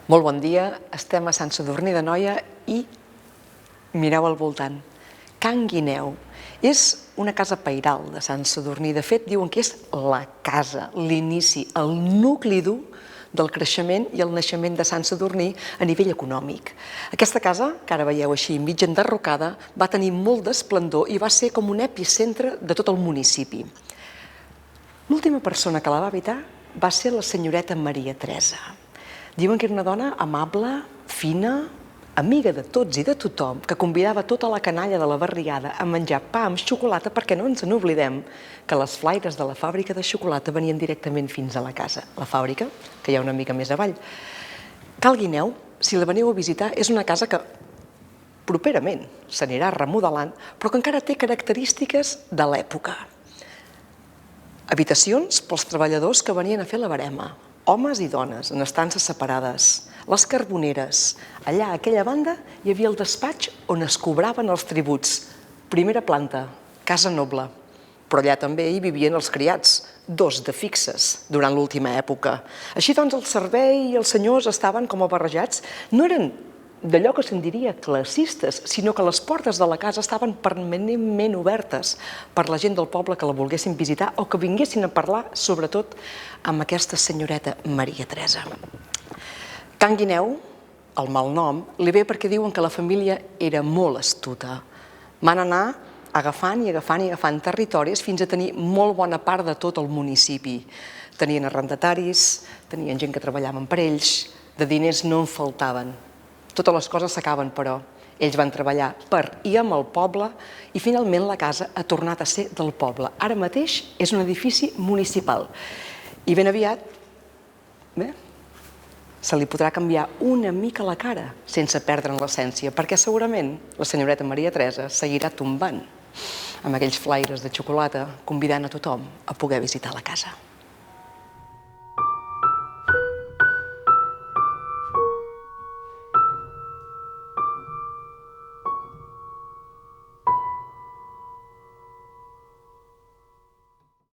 Molt bon dia, estem a Sant Sadurní d'Anoia i mireu al voltant. Can Guineu és una casa pairal de Sant Sadurní. De fet, diuen que és la casa, l'inici, el nucli dur del creixement i el naixement de Sant Sadurní a nivell econòmic. Aquesta casa, que ara veieu així mig enderrocada, va tenir molt d'esplendor i va ser com un epicentre de tot el municipi. L'última persona que la va habitar va ser la senyoreta Maria Teresa. Diuen que era una dona amable, fina, amiga de tots i de tothom, que convidava tota la canalla de la barriada a menjar pa amb xocolata, perquè no ens n'oblidem que les flaires de la fàbrica de xocolata venien directament fins a la casa. La fàbrica, que hi ha una mica més avall. Cal Guineu, si la veniu a visitar, és una casa que properament s'anirà remodelant, però que encara té característiques de l'època. Habitacions pels treballadors que venien a fer la verema, homes i dones en estances separades, les carboneres. Allà, a aquella banda, hi havia el despatx on es cobraven els tributs. Primera planta, casa noble. Però allà també hi vivien els criats, 2 de fixes, durant l'última època. Així doncs, el servei i els senyors estaven com a barrejats. No eren d'allò que se'n diria classistes, sinó que les portes de la casa estaven permanentment obertes per la gent del poble que la volguessin visitar o que vinguessin a parlar, sobretot, amb aquesta senyoreta Maria Teresa. Can Guineu, el malnom, li ve perquè diuen que la família era molt astuta. Van anar agafant i agafant territoris fins a tenir molt bona part de tot el municipi. Tenien arrendataris, tenien gent que treballaven per ells, de diners no en faltaven. Totes les coses s'acaben, però ells van treballar per i amb el poble i finalment la casa ha tornat a ser del poble. Ara mateix és un edifici municipal i ben aviat se li podrà canviar una mica la cara sense perdre'n l'essència, perquè segurament la senyoreta Maria Teresa seguirà tombant amb aquells flaires de xocolata convidant a tothom a poder visitar la casa.